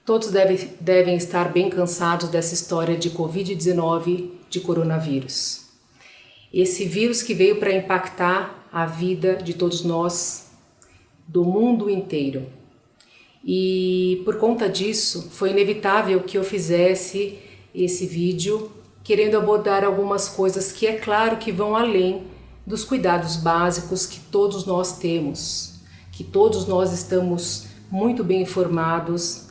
Todos devem estar bem cansados dessa história de Covid-19, de coronavírus. Esse vírus que veio para impactar a vida de todos nós, do mundo inteiro. E por conta disso, foi inevitável que eu fizesse esse vídeo querendo abordar algumas coisas que é claro que vão além dos cuidados básicos que todos nós temos, que todos nós estamos muito bem informados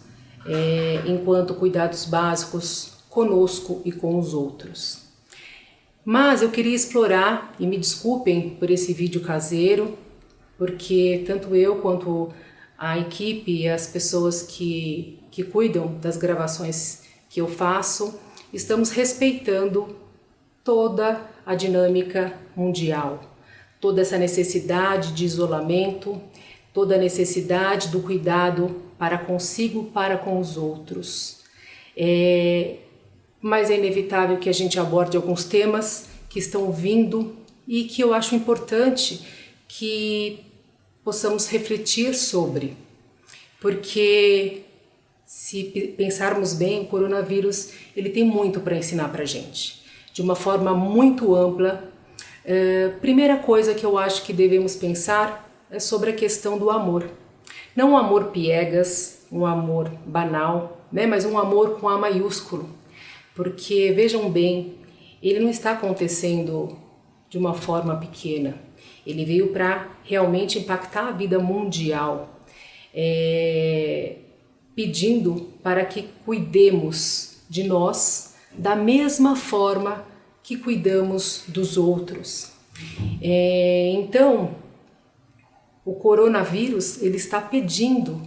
enquanto cuidados básicos conosco e com os outros. Mas eu queria explorar, e me desculpem por esse vídeo caseiro, porque tanto eu quanto a equipe e as pessoas que cuidam das gravações que eu faço, estamos respeitando toda a dinâmica mundial, toda essa necessidade de isolamento, toda a necessidade do cuidado para consigo, para com os outros. Mas é inevitável que a gente aborde alguns temas que estão vindo e que eu acho importante que possamos refletir sobre, porque se pensarmos bem, o coronavírus ele tem muito para ensinar para a gente, de uma forma muito ampla. Primeira coisa que eu acho que devemos pensar é sobre a questão do amor. Não um amor piegas, um amor banal, né? Mas um amor com A maiúsculo. Porque, vejam bem, ele não está acontecendo de uma forma pequena. Ele veio para realmente impactar a vida mundial, pedindo para que cuidemos de nós da mesma forma que cuidamos dos outros. Então, o coronavírus ele está pedindo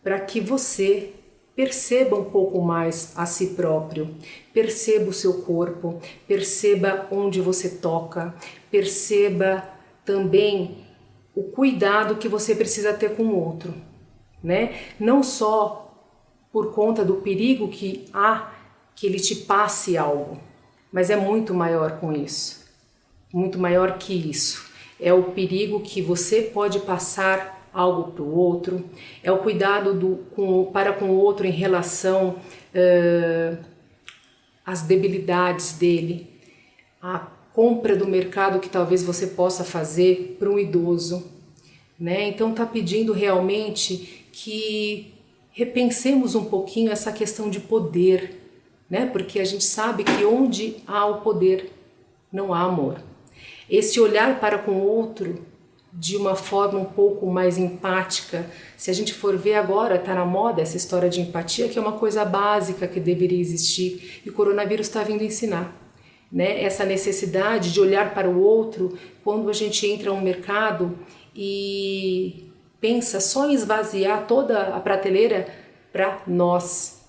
para que você perceba um pouco mais a si próprio, perceba o seu corpo, perceba onde você toca, perceba também o cuidado que você precisa ter com o outro, né? Não só por conta do perigo que há que ele te passe algo, mas é muito maior com isso, muito maior que isso. É o perigo que você pode passar algo para o outro, é o cuidado para com o outro em relação às debilidades dele, a compra do mercado que talvez você possa fazer para um idoso, né? Então está pedindo realmente que repensemos um pouquinho essa questão de poder, né? Porque a gente sabe que onde há o poder não há amor. Esse olhar para com o outro de uma forma um pouco mais empática. Se a gente for ver agora, está na moda essa história de empatia, que é uma coisa básica que deveria existir, e o coronavírus está vindo ensinar, né? Essa necessidade de olhar para o outro quando a gente entra no mercado e pensa só em esvaziar toda a prateleira para nós.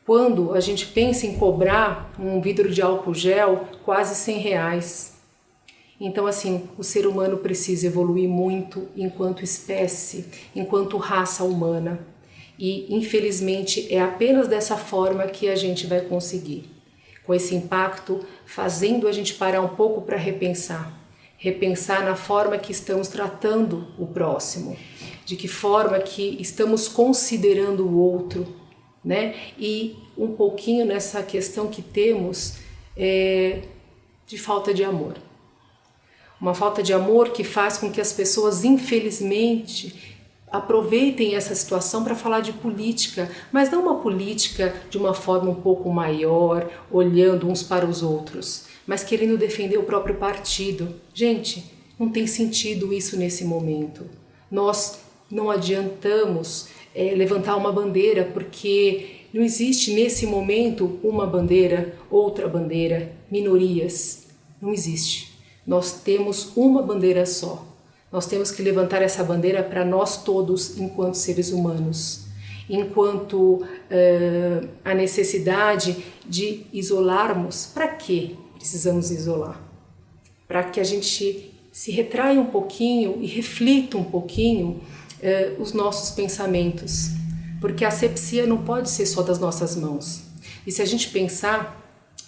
Quando a gente pensa em cobrar um vidro de álcool gel quase R$100. Então, assim, o ser humano precisa evoluir muito enquanto espécie, enquanto raça humana. E, infelizmente, é apenas dessa forma que a gente vai conseguir. Com esse impacto, fazendo a gente parar um pouco para repensar. Repensar na forma que estamos tratando o próximo. De que forma que estamos considerando o outro, né? E um pouquinho nessa questão que temos de falta de amor. Uma falta de amor que faz com que as pessoas, infelizmente, aproveitem essa situação para falar de política, mas não uma política de uma forma um pouco maior, olhando uns para os outros, mas querendo defender o próprio partido. Gente, não tem sentido isso nesse momento. Nós não adiantamos levantar uma bandeira, porque não existe nesse momento uma bandeira, outra bandeira, minorias. Não existe. Nós temos uma bandeira só. Nós temos que levantar essa bandeira para nós todos, enquanto seres humanos. Enquanto a necessidade de isolarmos, para que precisamos isolar? Para que a gente se retraia um pouquinho e reflita um pouquinho os nossos pensamentos. Porque a asepsia não pode ser só das nossas mãos. E se a gente pensar,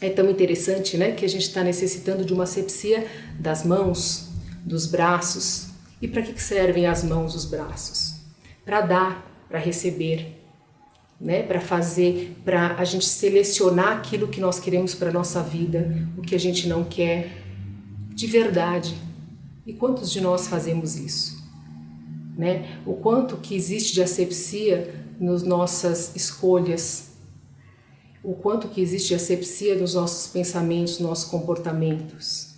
é tão interessante, né, que a gente está necessitando de uma asepsia das mãos, dos braços. E para que servem as mãos, os braços? Para dar, para receber. né, para a gente selecionar aquilo que nós queremos para a nossa vida, o que a gente não quer, de verdade. E quantos de nós fazemos isso? Né? O quanto que existe de asepsia nas nossas escolhas, o quanto que existe de asepsia nos nossos pensamentos, nos nossos comportamentos.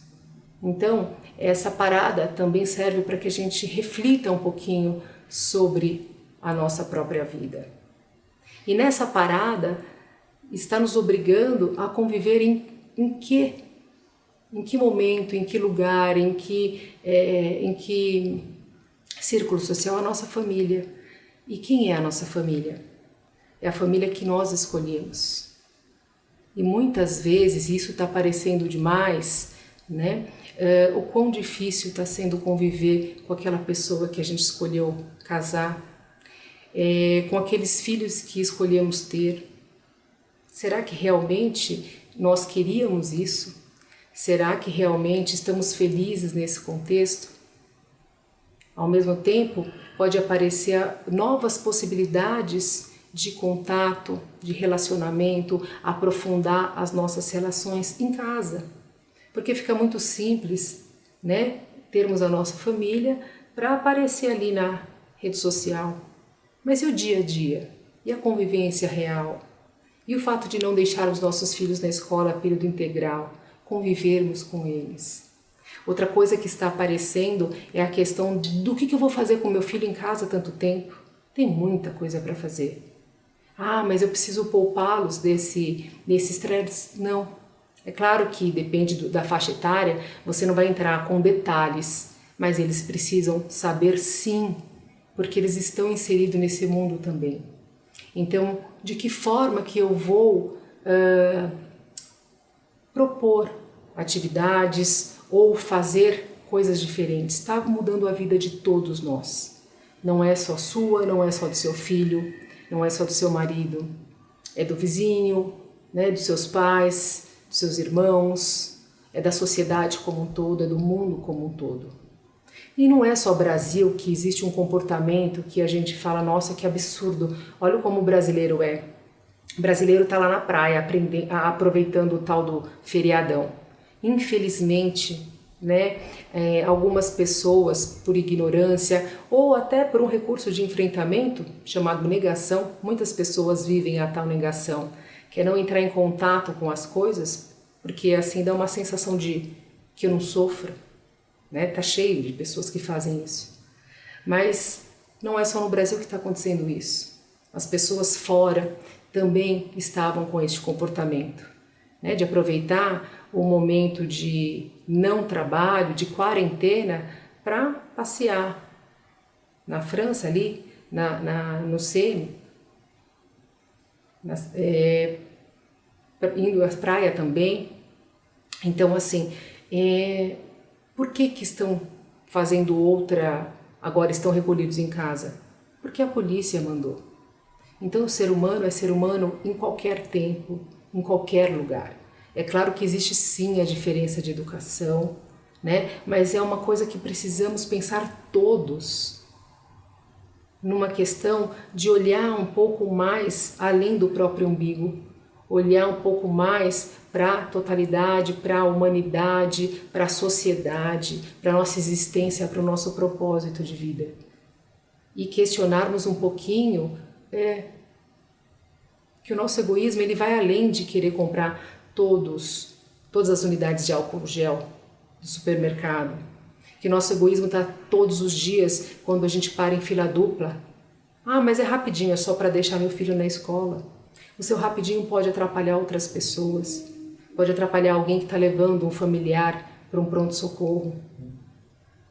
Então, essa parada também serve para que a gente reflita um pouquinho sobre a nossa própria vida. E nessa parada está nos obrigando a conviver em que momento, em que lugar, em que círculo social a nossa família. E quem é a nossa família? É a família que nós escolhemos. E muitas vezes, isso está parecendo demais, né? O quão difícil está sendo conviver com aquela pessoa que a gente escolheu casar, com aqueles filhos que escolhemos ter. Será que realmente nós queríamos isso? Será que realmente estamos felizes nesse contexto? Ao mesmo tempo, pode aparecer novas possibilidades de contato, de relacionamento, aprofundar as nossas relações em casa. Porque fica muito simples, né, termos a nossa família para aparecer ali na rede social. Mas e o dia a dia? E a convivência real? E o fato de não deixarmos nossos filhos na escola a período integral, convivermos com eles? Outra coisa que está aparecendo é a questão do que eu vou fazer com meu filho em casa há tanto tempo. Tem muita coisa para fazer. Ah, mas eu preciso poupá-los desse estresse. Não. É claro que depende da faixa etária, você não vai entrar com detalhes, mas eles precisam saber sim, porque eles estão inseridos nesse mundo também. Então, de que forma que eu vou propor atividades ou fazer coisas diferentes? Está mudando a vida de todos nós. Não é só sua, não é só do seu filho, não é só do seu marido, é do vizinho, né, dos seus pais, dos seus irmãos, é da sociedade como um todo, é do mundo como um todo. E não é só Brasil que existe um comportamento que a gente fala, nossa, que absurdo, olha como o brasileiro é. O brasileiro está lá na praia aproveitando o tal do feriadão. Infelizmente, né, algumas pessoas, por ignorância ou até por um recurso de enfrentamento chamado negação, muitas pessoas vivem a tal negação, que é não entrar em contato com as coisas, porque assim dá uma sensação de que eu não sofro, né? Tá cheio de pessoas que fazem isso. Mas não é só no Brasil que está acontecendo isso. As pessoas fora também estavam com este comportamento, né? De aproveitar o momento de não trabalho, de quarentena, para passear. Na França ali, no Sena, indo à praia também. Então, assim, por que estão fazendo outra, agora estão recolhidos em casa? Porque a polícia mandou. Então, o ser humano é ser humano em qualquer tempo, em qualquer lugar. É claro que existe sim a diferença de educação, né? Mas é uma coisa que precisamos pensar todos, numa questão de olhar um pouco mais além do próprio umbigo, olhar um pouco mais para a totalidade, para a humanidade, para a sociedade, para a nossa existência, para o nosso propósito de vida. E questionarmos um pouquinho que o nosso egoísmo ele vai além de querer comprar todas as unidades de álcool gel do supermercado. Que nosso egoísmo está todos os dias quando a gente para em fila dupla. Ah, mas é rapidinho, é só para deixar meu filho na escola. O seu rapidinho pode atrapalhar outras pessoas, pode atrapalhar alguém que está levando um familiar para um pronto-socorro.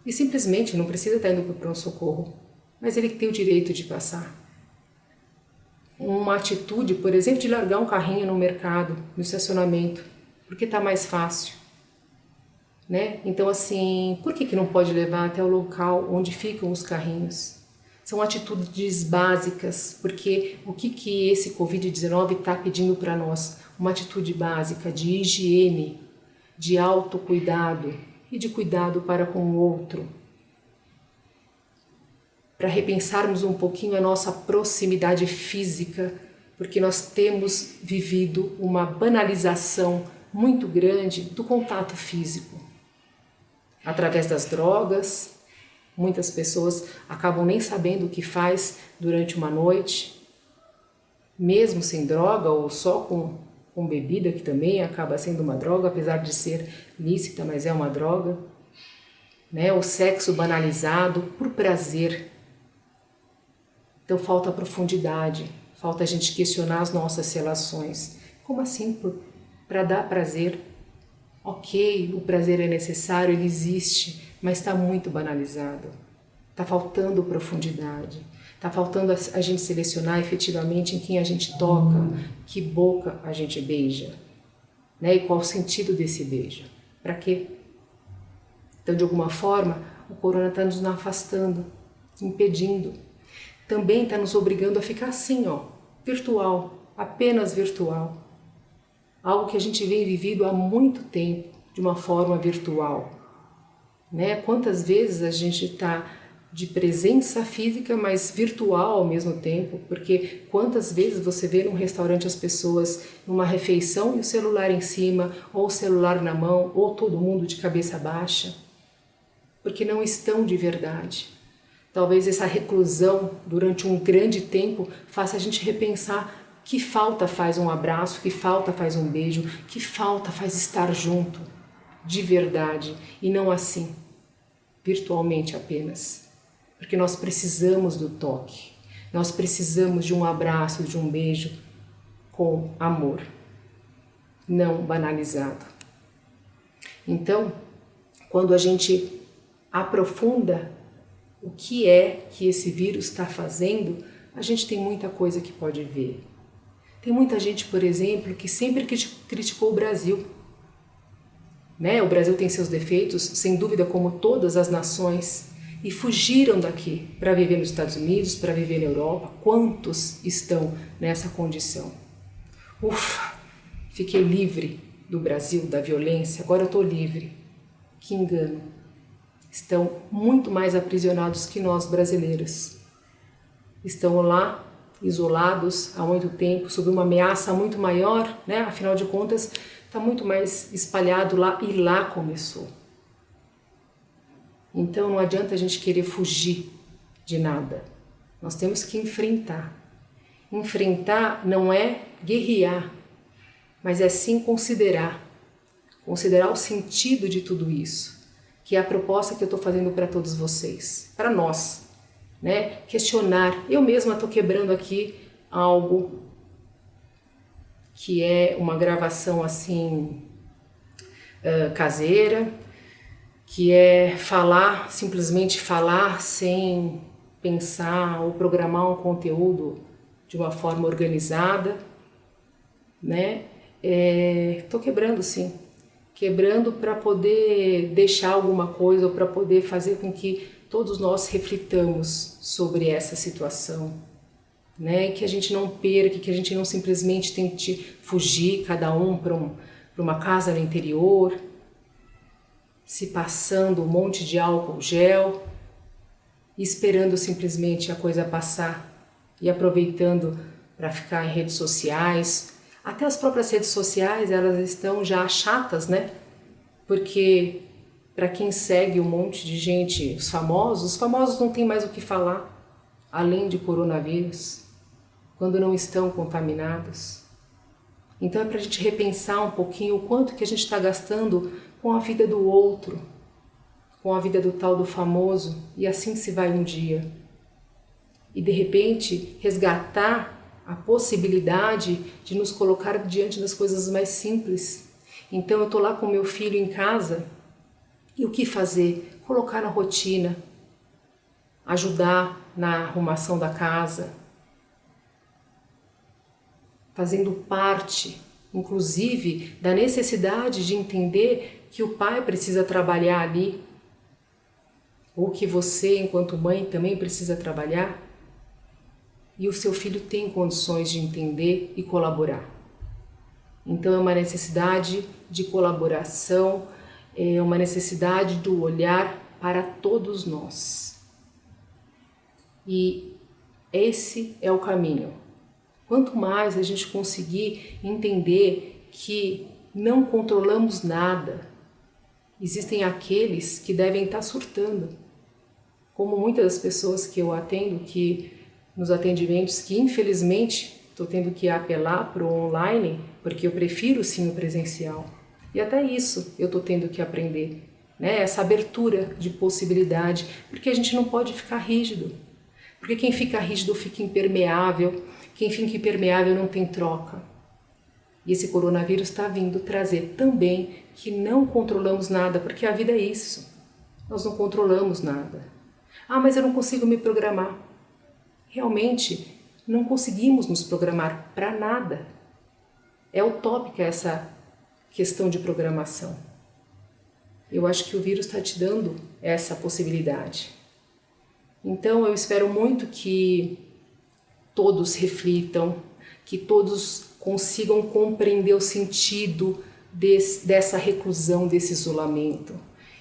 E simplesmente não precisa estar indo para o pronto-socorro, mas ele tem o direito de passar. Uma atitude, por exemplo, de largar um carrinho no mercado, no estacionamento, porque está mais fácil. Né? Então, assim, por que não pode levar até o local onde ficam os carrinhos? São atitudes básicas, porque o que esse Covid-19 está pedindo para nós? Uma atitude básica de higiene, de autocuidado e de cuidado para com o outro. Para repensarmos um pouquinho a nossa proximidade física porque nós temos vivido uma banalização muito grande do contato físico. Através das drogas, muitas pessoas acabam nem sabendo o que faz durante uma noite, mesmo sem droga ou só com bebida, que também acaba sendo uma droga, apesar de ser lícita, mas é uma droga. Né? O sexo banalizado por prazer. Então falta profundidade, falta a gente questionar as nossas relações. Como assim para dar prazer? Ok, o prazer é necessário, ele existe, mas está muito banalizado. Está faltando profundidade. Está faltando a gente selecionar efetivamente em quem a gente toca, que boca a gente beija, né? E qual o sentido desse beijo. Para quê? Então, de alguma forma, o corona está nos afastando, impedindo. Também está nos obrigando a ficar assim, ó, virtual, apenas virtual. Algo que a gente vem vivido há muito tempo, de uma forma virtual. Né? Quantas vezes a gente está de presença física, mas virtual ao mesmo tempo, porque quantas vezes você vê num restaurante as pessoas numa refeição e o celular em cima, ou o celular na mão, ou todo mundo de cabeça baixa, porque não estão de verdade. Talvez essa reclusão durante um grande tempo faça a gente repensar que falta faz um abraço, que falta faz um beijo, que falta faz estar junto, de verdade, e não assim, virtualmente apenas. Porque nós precisamos do toque, nós precisamos de um abraço, de um beijo com amor, não banalizado. Então, quando a gente aprofunda o que é que esse vírus está fazendo, a gente tem muita coisa que pode ver. Tem muita gente, por exemplo, que sempre criticou o Brasil. Né? O Brasil tem seus defeitos, sem dúvida, como todas as nações, e fugiram daqui para viver nos Estados Unidos, para viver na Europa. Quantos estão nessa condição? Ufa, fiquei livre do Brasil, da violência, agora eu estou livre. Que engano. Estão muito mais aprisionados que nós brasileiros. Estão lá, isolados há muito tempo, sob uma ameaça muito maior, né? Afinal de contas, está muito mais espalhado lá e lá começou. Então não adianta a gente querer fugir de nada. Nós temos que enfrentar. Enfrentar não é guerrear, mas é sim considerar o sentido de tudo isso, que é a proposta que eu estou fazendo para todos vocês, para nós, né? Questionar. Eu mesma estou quebrando aqui algo que é uma gravação assim caseira, que é falar, simplesmente falar sem pensar ou programar um conteúdo de uma forma organizada, né? Estou quebrando, sim. Quebrando para poder deixar alguma coisa ou para poder fazer com que todos nós reflitamos sobre essa situação, né? Que a gente não perca, que a gente não simplesmente tente fugir, cada um para uma casa no interior, se passando um monte de álcool gel, esperando simplesmente a coisa passar e aproveitando para ficar em redes sociais. Até as próprias redes sociais, elas estão já chatas, né? Porque para quem segue um monte de gente, os famosos não têm mais o que falar, além de coronavírus, quando não estão contaminados. Então é para a gente repensar um pouquinho o quanto que a gente está gastando com a vida do outro, com a vida do tal do famoso, e assim se vai um dia. E de repente resgatar a possibilidade de nos colocar diante das coisas mais simples. Então eu estou lá com meu filho em casa, e o que fazer? Colocar na rotina, ajudar na arrumação da casa, fazendo parte, inclusive, da necessidade de entender que o pai precisa trabalhar ali, ou que você, enquanto mãe, também precisa trabalhar, e o seu filho tem condições de entender e colaborar. Então é uma necessidade de colaboração, é uma necessidade do olhar para todos nós. E esse é o caminho. Quanto mais a gente conseguir entender que não controlamos nada, existem aqueles que devem estar surtando, como muitas das pessoas que eu atendo, que nos atendimentos, que infelizmente estou tendo que apelar para o online, porque eu prefiro sim o presencial. E até isso eu estou tendo que aprender, né? Essa abertura de possibilidade, porque a gente não pode ficar rígido. Porque quem fica rígido fica impermeável, quem fica impermeável não tem troca. E esse coronavírus está vindo trazer também que não controlamos nada, porque a vida é isso. Nós não controlamos nada. Ah, mas eu não consigo me programar. Realmente, não conseguimos nos programar para nada. É utópica essa questão de programação. Eu acho que o vírus está te dando essa possibilidade. Então, eu espero muito que todos reflitam, que todos consigam compreender o sentido dessa reclusão, desse isolamento,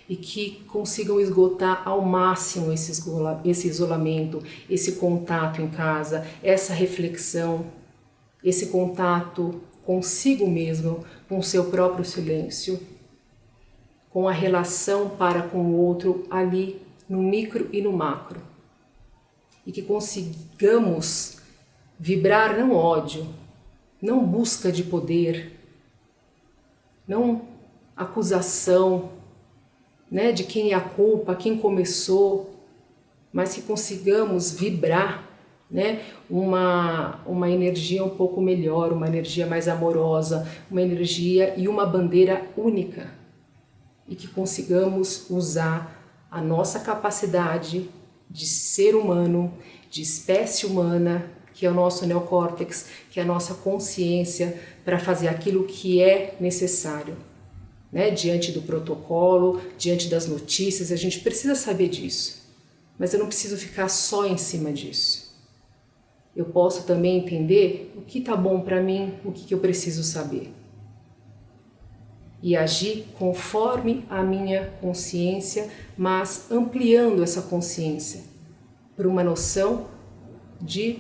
e que consigam esgotar ao máximo esse isolamento, esse contato em casa, essa reflexão, esse contato consigo mesmo, com o seu próprio silêncio, com a relação para com o outro ali no micro e no macro. E que consigamos vibrar não ódio, não busca de poder, não acusação, né, de quem é a culpa, quem começou, mas que consigamos vibrar, né, uma energia um pouco melhor, uma energia mais amorosa, uma energia e uma bandeira única, e que consigamos usar a nossa capacidade de ser humano, de espécie humana, que é o nosso neocórtex, que é a nossa consciência, para fazer aquilo que é necessário, né? Diante do protocolo, diante das notícias, a gente precisa saber disso, mas eu não preciso ficar só em cima disso. Eu posso também entender o que está bom para mim, o que eu preciso saber, e agir conforme a minha consciência, mas ampliando essa consciência para uma noção de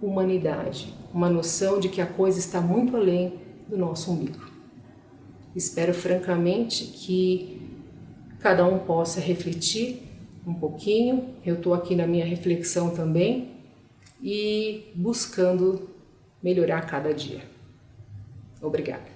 humanidade, uma noção de que a coisa está muito além do nosso umbigo. Espero francamente que cada um possa refletir um pouquinho, eu estou aqui na minha reflexão também, e buscando melhorar cada dia. Obrigada.